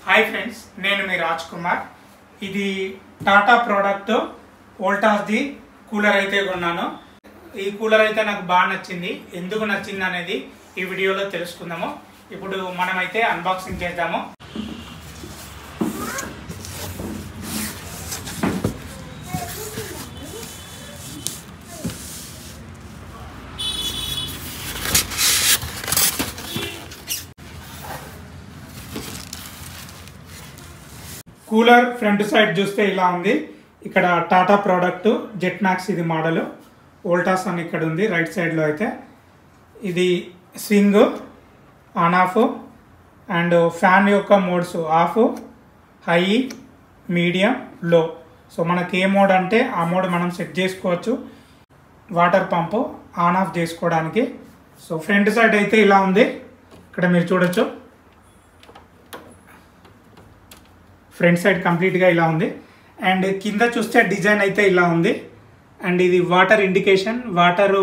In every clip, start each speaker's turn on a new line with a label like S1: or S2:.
S1: Hi friends, నేను మీ రాజ్ కుమార్. ఇది Tata product వోల్టాస్ది cooler అయితే కొన్నాను. ఈ కూలర్ అయితే నాకు బాగా నచ్చింది. ఎందుకు నచ్చింది అనేది ఈ వీడియోలో తెలుసుకుందాము. ఇప్పుడు మనమైతే అన్బాక్సింగ్ చేద్దాము. కూలర్ ఫ్రంట్ సైడ్ చూస్తే ఇలా ఉంది. ఇక్కడ టాటా ప్రోడక్ట్ జెట్ మ్యాక్స్ ఇది మోడల్ వోల్టాస్ అని ఇక్కడ ఉంది. రైట్ సైడ్లో అయితే ఇది swing on off and fan యొక్క మోడ్స్ ఆఫ్, హై, మీడియం, లో. సో మనకి ఏ మోడ్ అంటే ఆ మోడ్ మనం సెట్ చేసుకోవచ్చు. వాటర్ పంపు ఆన్ ఆఫ్ చేసుకోవడానికి. సో ఫ్రంట్ సైడ్ అయితే ఇలా ఉంది. ఇక్కడ మీరు చూడొచ్చు, ఫ్రంట్ సైడ్ కంప్లీట్గా ఇలా ఉంది. అండ్ కింద చూస్తే డిజైన్ అయితే ఇలా ఉంది. అండ్ ఇది వాటర్ ఇండికేషన్, వాటరు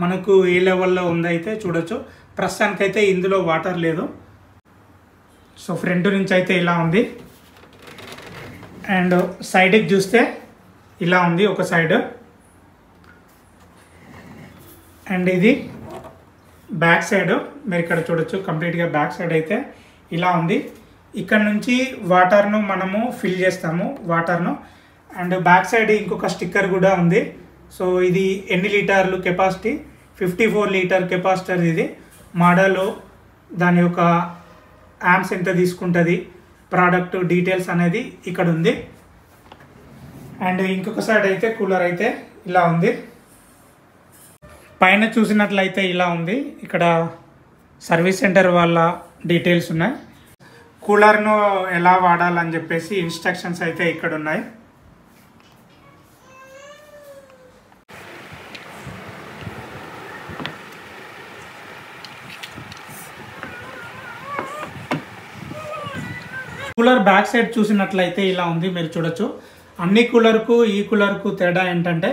S1: మనకు ఏ లెవెల్లో ఉందైతే చూడొచ్చు. ప్రస్తుతానికైతే ఇందులో వాటర్ లేదు. సో ఫ్రంట్ నుంచి అయితే ఇలా ఉంది. అండ్ సైడ్కి చూస్తే ఇలా ఉంది ఒక సైడ్. అండ్ ఇది బ్యాక్ సైడ్ మీరు ఇక్కడ చూడొచ్చు. కంప్లీట్గా బ్యాక్ సైడ్ అయితే ఇలా ఉంది. ఇక్కడ నుంచి వాటర్ను మనము ఫిల్ చేస్తాము వాటర్ను. అండ్ బ్యాక్ సైడ్ ఇంకొక స్టిక్కర్ కూడా ఉంది. సో ఇది ఎన్ని లీటర్లు కెపాసిటీ, 54 లీటర్ కెపాసిటర్. ఇది మోడల్, దాని యొక్క యాంప్స్ ఎంత తీసుకుంటుంది, ప్రోడక్ట్ డీటెయిల్స్ అనేది ఇక్కడ ఉంది. అండ్ ఇంకొక సైడ్ అయితే కూలర్ అయితే ఇలా ఉంది. పైన చూసినట్లయితే ఇలా ఉంది. ఇక్కడ సర్వీస్ సెంటర్ వాళ్ళ డీటెయిల్స్ ఉన్నాయి. కూలర్ను ఎలా వాడాలని చెప్పేసి ఇన్స్ట్రక్షన్స్ అయితే ఇక్కడ ఉన్నాయి. కూలర్ బ్యాక్ సైడ్ చూసినట్లయితే ఇలా ఉంది. మీరు చూడొచ్చు. అన్ని కూలర్కు ఈ కూలర్కు తేడా ఏంటంటే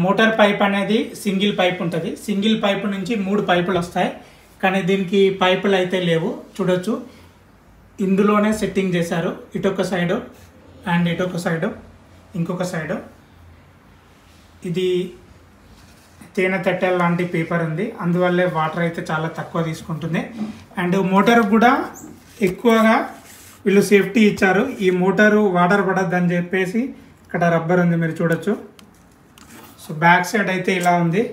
S1: మోటార్ పైప్ అనేది సింగిల్ పైప్ ఉంటుంది. సింగిల్ పైప్ నుంచి 3 పైపులు వస్తాయి. కానీ దీనికి పైపులు అయితే లేవు. చూడొచ్చు, ఇందులోనే సెట్టింగ్ చేశారు. ఇటొక సైడు అండ్ ఇటొక సైడు, ఇంకొక సైడు. ఇది తేనె తట్టెల లాంటి పేపర్ ఉంది. అందువల్లే వాటర్ అయితే చాలా తక్కువ తీసుకుంటుంది. అండ్ మోటార్ కూడా ఎక్కువగా వీళ్ళు సేఫ్టీ ఇచ్చారు. ఈ మోటారు వాటర్ పడద్దని చెప్పేసి ఇక్కడ రబ్బర్ ఉంది, మీరు చూడొచ్చు. సో బ్యాక్ సైడ్ అయితే ఇలా ఉంది.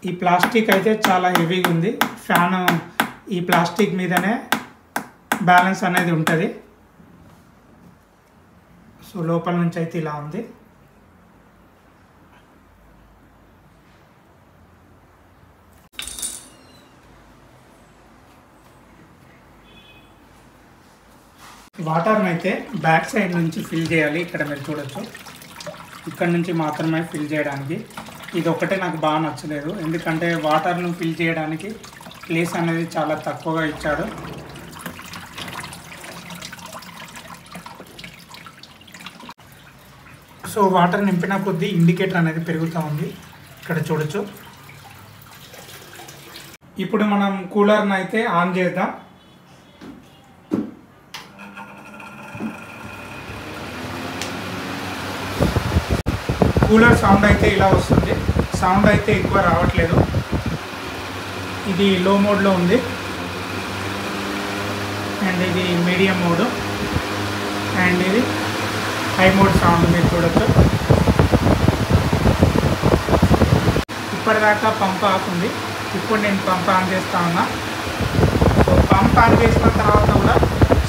S1: ఈ ప్లాస్టిక్ అయితే చాలా హెవీగా ఉంది. ఫ్యాన్ ఈ ప్లాస్టిక్ మీదనే బ్యాలెన్స్ అనేది ఉంటుంది. సో లోపల నుంచి అయితే ఇలా ఉంది. వాటర్ని అయితే బ్యాక్ సైడ్ నుంచి ఫిల్ చేయాలి. ఇక్కడ మీరు చూడొచ్చు, ఇక్కడ నుంచి మాత్రమే ఫిల్ చేయడానికి. ఇది ఒకటే నాకు బాగా నచ్చలేదు. ఎందుకంటే వాటర్ను ఫిల్ చేయడానికి ప్లేస్ అనేది చాలా తక్కువగా ఇచ్చాడు. సో వాటర్ నింపిన కొద్దీ ఇండికేటర్ అనేది పెరుగుతూ ఉంది. ఇక్కడ చూడొచ్చు. ఇప్పుడు మనం కూలర్ని అయితే ఆన్ చేద్దాం. కూలర్ సౌండ్ అయితే ఇలా వస్తుంది. సౌండ్ అయితే ఎక్కువ రావట్లేదు. ఇది లో మోడ్లో ఉంది. అండ్ ఇది మీడియం మోడ్. అండ్ ఇది హై మోడ్ సౌండ్ మీరు చూడొచ్చు. ఇప్పటిదాకా పంప్ ఆఫ్ ఉంది. ఇప్పుడు నేను పంప్ ఆన్ చేస్తా ఉన్నా. సో పంప్ ఆన్ చేసిన తర్వాత కూడా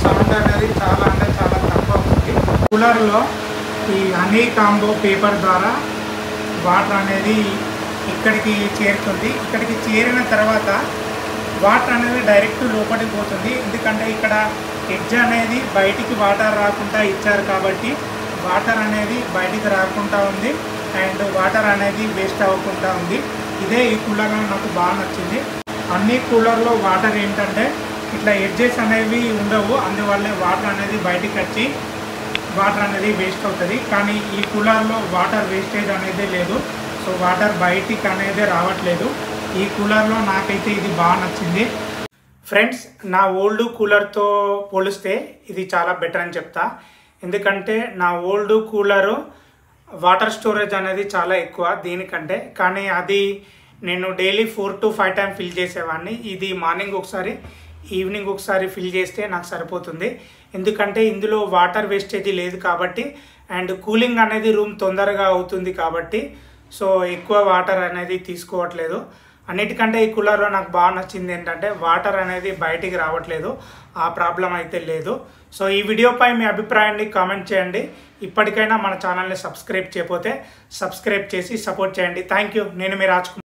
S1: సౌండ్ అనేది చాలా అంటే చాలా తక్కువ ఉంది. కూలర్లో ఈ హనీ కాంబో పేపర్ ద్వారా వాటర్ అనేది ఇక్కడికి చేరుతుంది. ఇక్కడికి చేరిన తర్వాత వాటర్ అనేది డైరెక్ట్ లోపలికి పోతుంది. ఎందుకంటే ఇక్కడ ఎడ్జ్ అనేది బయటికి వాటర్ రాకుండా ఇచ్చారు కాబట్టి వాటర్ అనేది బయటికి రాకుండా ఉంది. అండ్ వాటర్ అనేది వేస్ట్ అవ్వకుండా ఉంది. ఇదే ఈ కూలర్లో నాకు బాగా నచ్చింది. అన్ని కూలర్లో వాటర్ ఏంటంటే ఇట్లా ఎడ్జెస్ అనేవి ఉండవు. అందువల్లే వాటర్ అనేది బయటికి వచ్చి వాటర్ అనేది వేస్ట్ అవుతుంది. కానీ ఈ కూలర్లో వాటర్ వేస్టేజ్ అనేది లేదు. సో వాటర్ బయటికి అనేది రావట్లేదు. ఈ కూలర్లో నాకైతే ఇది బాగా నచ్చింది. ఫ్రెండ్స్, నా ఓల్డ్ కూలర్తో పోలిస్తే ఇది చాలా బెటర్ అని చెప్తా. ఎందుకంటే నా ఓల్డ్ కూలరు వాటర్ స్టోరేజ్ అనేది చాలా ఎక్కువ దీనికంటే. కానీ అది నేను డైలీ 4 to 5 టైం ఫిల్ చేసేవాడిని. ఇది మార్నింగ్ ఒకసారి, ఈవినింగ్ ఒకసారి ఫిల్ చేస్తే నాకు సరిపోతుంది. ఎందుకంటే ఇందులో వాటర్ వేస్టేజ్ లేదు కాబట్టి, అండ్ కూలింగ్ అనేది రూమ్ తొందరగా అవుతుంది కాబట్టి, సో ఎక్కువ వాటర్ అనేది తీసుకోవట్లేదు. అన్నిటికంటే ఈ కూలర్లో నాకు బాగా నచ్చింది ఏంటంటే వాటర్ అనేది బయటికి రావట్లేదు, ఆ ప్రాబ్లం అయితే లేదు. సో ఈ వీడియోపై మీ అభిప్రాయాన్ని కామెంట్ చేయండి. ఇప్పటికైనా మన ఛానల్ని సబ్స్క్రైబ్ చేయకపోతే సబ్స్క్రైబ్ చేసి సపోర్ట్ చేయండి. Thank you. నేను మీ రాజ్ కుమార్.